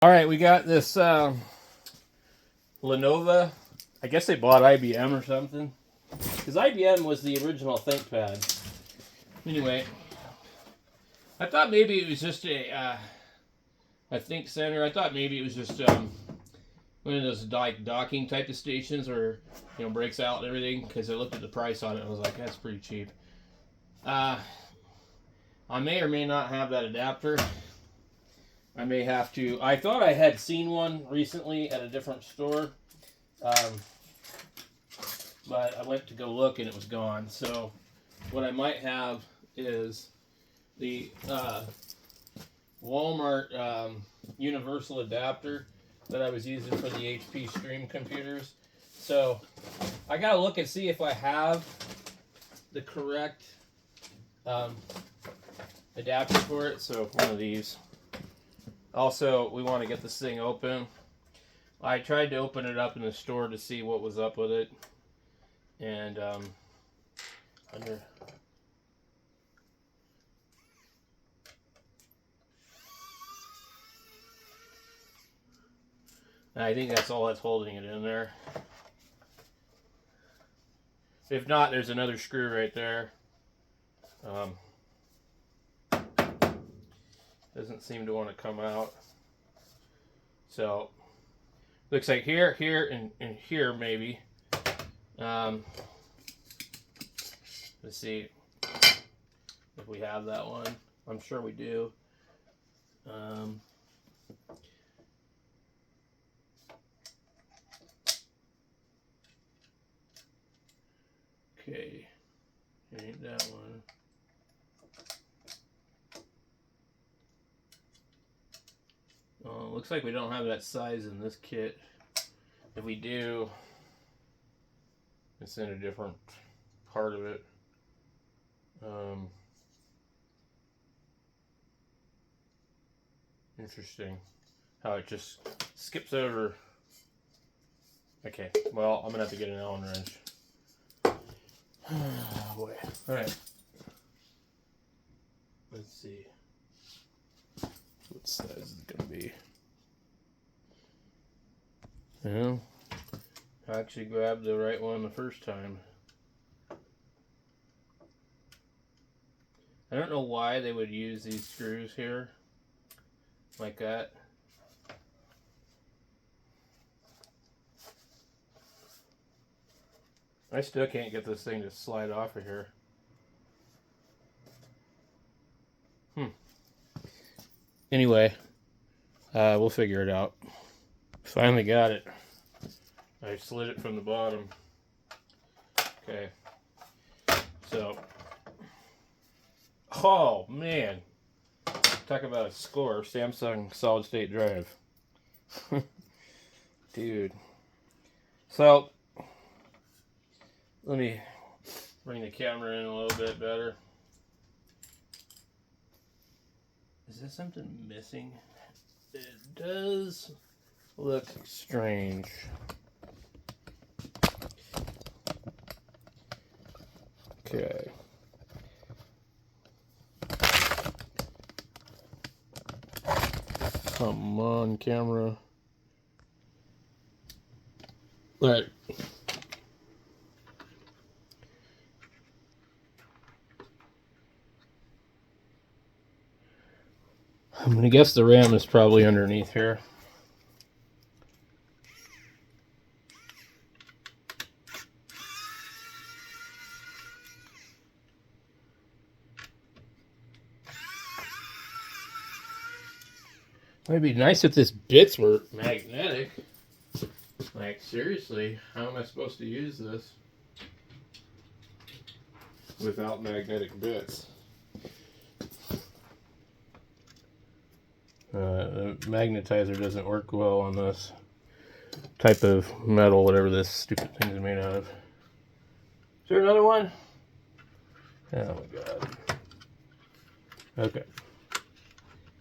All right, we got this Lenovo. I guess they bought IBM or something, because IBM was the original ThinkPad. Anyway, I thought maybe it was just a thinkcentre. I thought maybe it was just one of those docking type of stations, or breaks out and everything. Because I looked at the price on it and I was like, that's pretty cheap. I may or may not have that adapter. I may have to. I thought I had seen one recently at a different store, but I went to go look and it was gone. So what I might have is the Walmart universal adapter that I was using for the HP Stream computers. So I gotta look and see if I have the correct adapter for it. So one of these. Also, we want to get this thing open. I tried to open it up in the store to see what was up with it. And I think that's all that's holding it in there. If not, there's another screw right there. Doesn't seem to want to come out. So looks like here, and here maybe. Let's see if we have that one. I'm sure we do. Okay, ain't that one. Looks like we don't have that size in this kit. If we do, it's in a different part of it. Interesting how it just skips over. Okay, well, I'm gonna have to get an Allen wrench. Oh boy. Alright. Let's see. What size is it gonna be? Well, I actually grabbed the right one the first time. I don't know why they would use these screws here like that. I still can't get this thing to slide off of here. Anyway, we'll figure it out. Finally got it. I slid it from the bottom. Okay. So, oh man, talk about a score. Samsung solid state drive. Dude. So, let me bring the camera in a little bit better. Is there something missing? It does look strange. Okay. Come on, camera. All right. I'm gonna guess the RAM is probably underneath here. It'd be nice if this bits were magnetic. Like, seriously, how am I supposed to use this without magnetic bits? The magnetizer doesn't work well on this type of metal, whatever this stupid thing is made out of. Is there another one? Oh my god. Okay.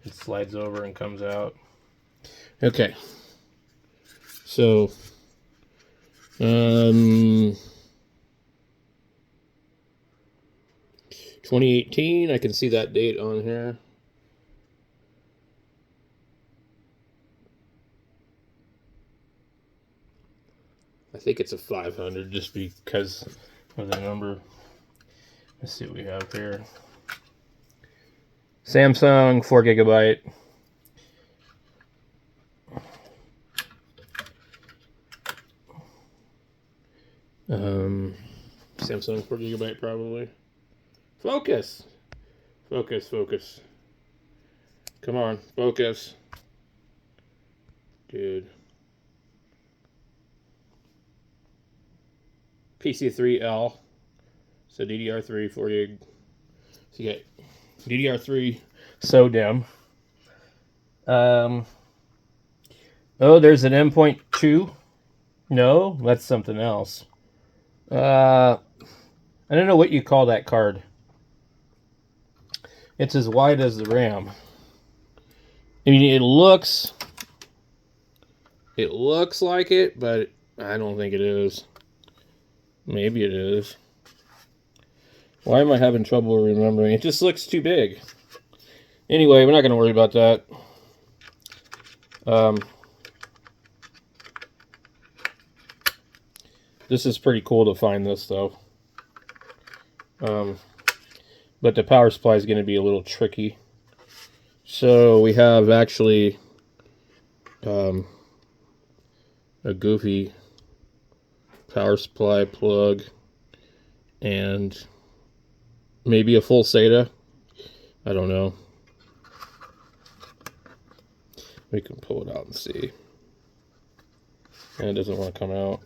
It slides over and comes out. Okay. So, 2018, I can see that date on here. think it's a 500 just because of the number. Let's see what we have here. Samsung 4 gigabyte. Samsung 4 gigabyte probably. Focus. Focus, focus. Come on, focus. Dude. PC3L. So DDR3 4 gig. So you get DDR3 SODIMM. Oh, there's an M.2. No, that's something else. I don't know what you call that card. It's as wide as the RAM. I mean, it looks like it, but I don't think it is. Maybe it is. Why am I having trouble remembering? It just looks too big. Anyway, we're not going to worry about that. This is pretty cool to find this, though. But the power supply is going to be a little tricky. So we have actually a goofy power supply plug and maybe a full SATA. I don't know. We can pull it out and see. And it doesn't want to come out.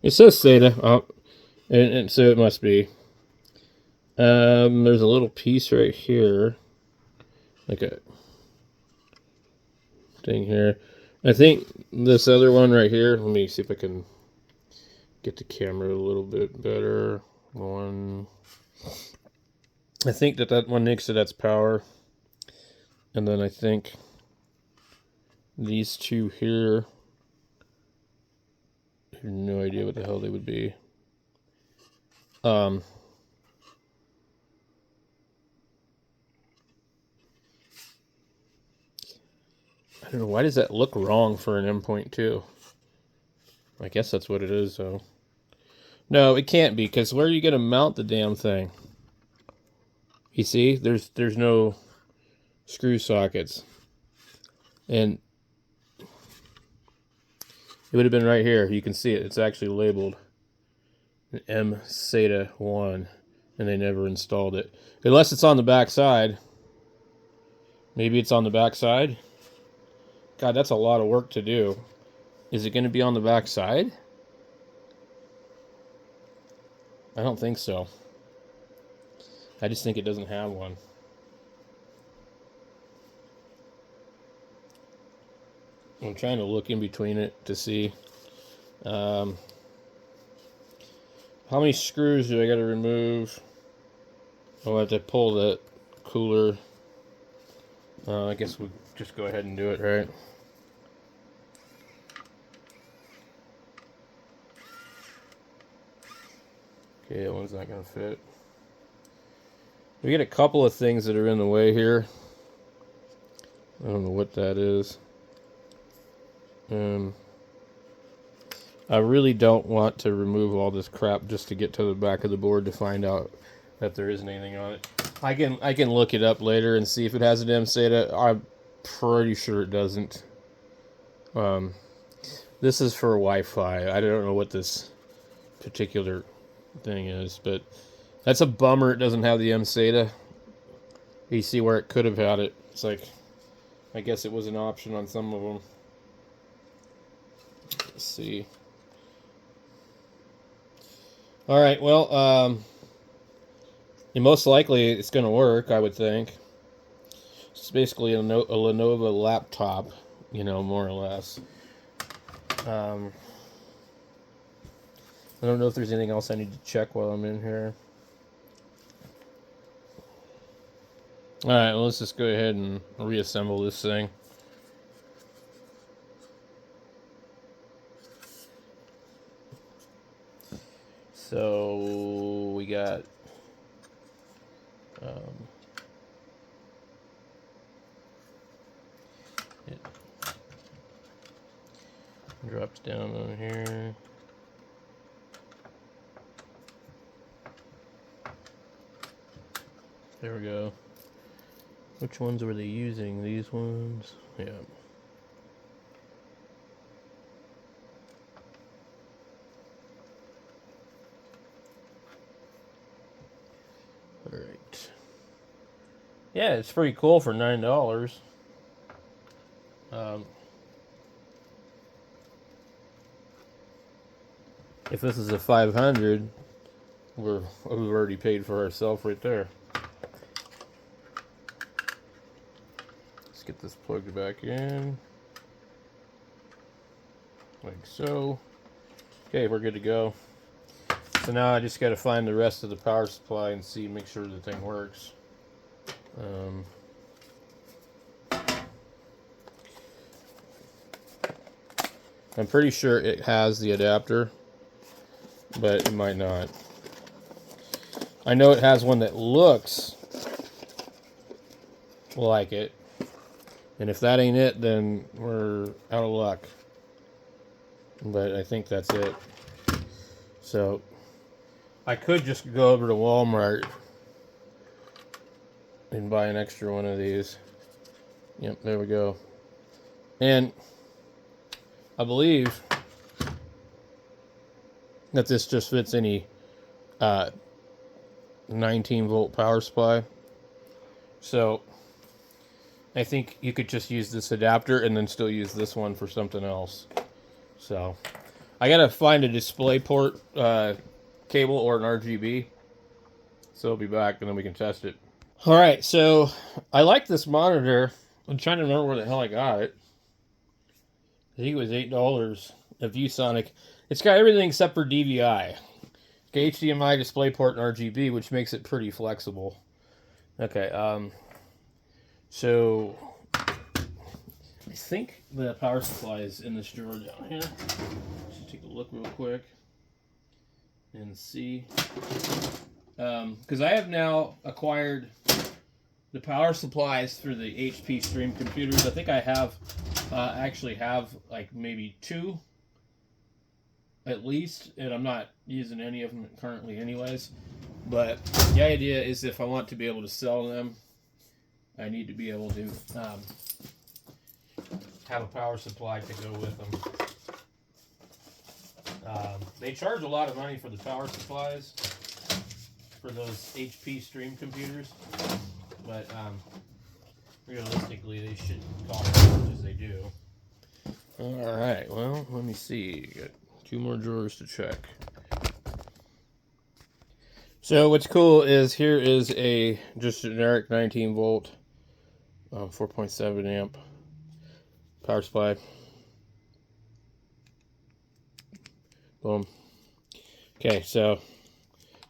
It says SATA, and so it must be. There's a little piece right here, like a thing here. I think this other one right here. Let me see if I can get the camera a little bit better. I think that one next to that's power, and then I think these two here. I have no idea what the hell they would be. I don't know, why does that look wrong for an M.2? I guess that's what it is, though. No, it can't be, because where are you going to mount the damn thing? You see, there's no screw sockets. And it would have been right here. You can see it. It's actually labeled M-SATA 1, and they never installed it. Unless it's on the back side. Maybe it's on the back side. God, that's a lot of work to do. Is it going to be on the back side? I don't think so. I just think it doesn't have one. I'm trying to look in between it to see. How many screws do I got to remove? I'll have to pull that cooler. I guess we'll just go ahead and do it, right? Okay, that one's not going to fit. We get a couple of things that are in the way here. I don't know what that is. I really don't want to remove all this crap just to get to the back of the board to find out that there isn't anything on it. I can look it up later and see if it has an M-SATA. I'm pretty sure it doesn't. This is for Wi-Fi. I don't know what this particular thing is, but that's a bummer it doesn't have the M-SATA. You see where it could have had it. It's like, I guess it was an option on some of them. Let's see. All right, well, most likely it's going to work, I would think. It's basically a Lenovo laptop, you know, more or less. I don't know if there's anything else I need to check while I'm in here. All right, well, let's just go ahead and reassemble this thing. So we got It drops down on here. There we go. Which ones were they using? These ones? Yeah. Alright. Yeah, it's pretty cool for $9. If this is a 500, we've already paid for ourselves right there. Let's get this plugged back in. Like so. Okay, we're good to go. So now I just got to find the rest of the power supply and see, make sure the thing works. I'm pretty sure it has the adapter, but it might not. I know it has one that looks like it, and if that ain't it, then we're out of luck. But I think that's it. So I could just go over to Walmart and buy an extra one of these. Yep, there we go. And I believe that this just fits any 19-volt power supply. So I think you could just use this adapter and then still use this one for something else. So I gotta find a display port cable or an RGB. So I'll be back and then we can test it. Alright, so I like this monitor. I'm trying to remember where the hell I got it. I think it was $8 at ViewSonic. It's got everything except for DVI. It's got HDMI, DisplayPort, and RGB, which makes it pretty flexible. Okay, so I think the power supply is in this drawer down here. Just take a look real quick and see. Because I have now acquired the power supplies for the HP Stream computers. I think I have actually have like maybe 2 at least, and I'm not using any of them currently anyways. But the idea is if I want to be able to sell them, I need to be able to have a power supply to go with them. They charge a lot of money for the power supplies for those HP Stream computers, but realistically they shouldn't cost as much as they do. Alright, well, let me see. Got 2 more drawers to check. So what's cool is here is a just generic 19 volt 4.7 amp power supply. Boom. Okay, so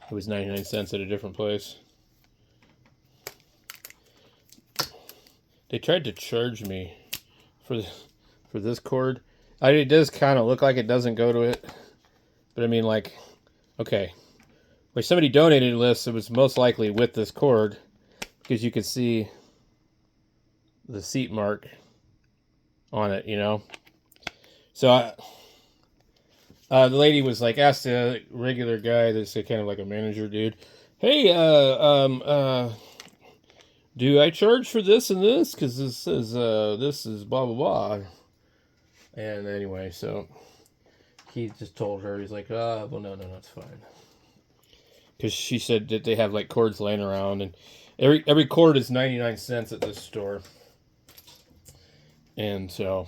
it was 99 cents at a different place. They tried to charge me for this cord. It does kind of look like it doesn't go to it, but I mean, like, okay, well, somebody donated this. It was most likely with this cord because you could see the seat mark on it, you know. So the lady was like, asked the regular guy that's kind of like a manager dude, hey, do I charge for this and this? Because this is blah, blah, blah. And anyway, so he just told her, he's like, well, no, it's fine. Because she said that they have like cords laying around, and every cord is 99 cents at this store. And so,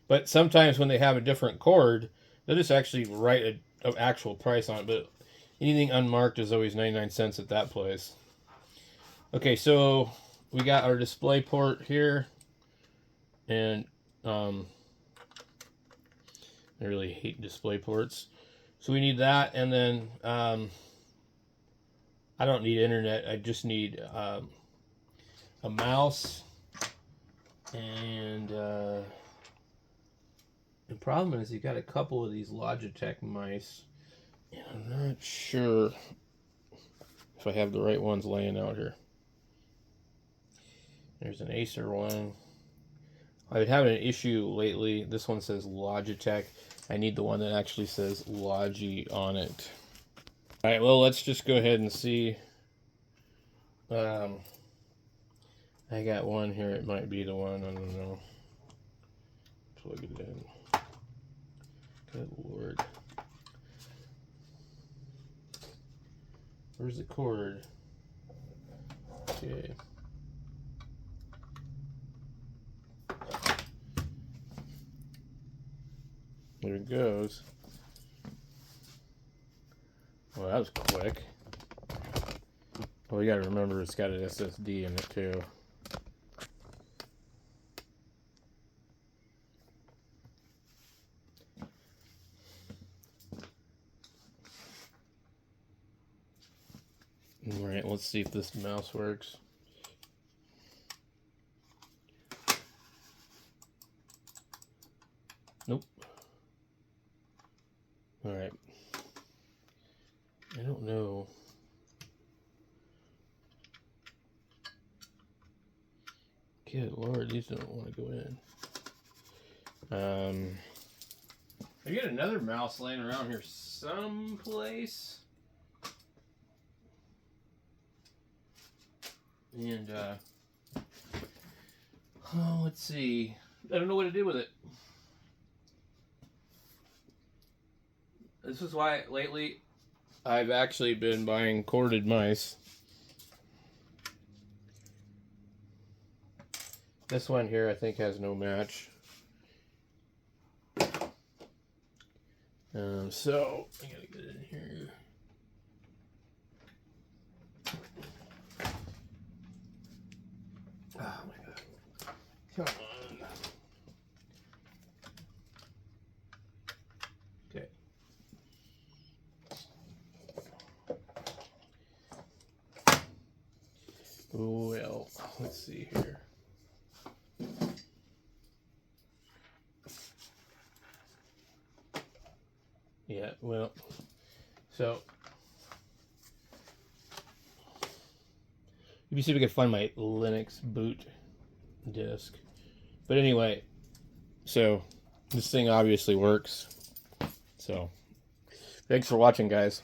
but sometimes when they have a different cord, they'll just actually write an actual price on it. But anything unmarked is always 99 cents at that place. Okay, so we got our display port here, and I really hate display ports. So we need that, and then I don't need internet. I just need a mouse, and the problem is you got a couple of these Logitech mice, and I'm not sure if I have the right ones laying out here. There's an Acer one. I've been having an issue lately. This one says Logitech. I need the one that actually says Logi on it. Alright, well, let's just go ahead and see. I got one here. It might be the one. I don't know. Plug it in. Good Lord. Where's the cord? Okay. There it goes. Well, that was quick. Well, you gotta remember it's got an SSD in it too. Alright, let's see if this mouse works. Nope. Alright. I don't know. Good Lord, these don't want to go in. I get another mouse laying around here someplace. And, oh, let's see. I don't know what to do with it. This is why lately I've actually been buying corded mice. This one here I think has no match. So I gotta get it in here. Oh my God. Come on. Okay. Well, let's see here. Yeah, well, so let me see if we can find my Linux boot disk. But anyway, so this thing obviously works. So thanks for watching, guys.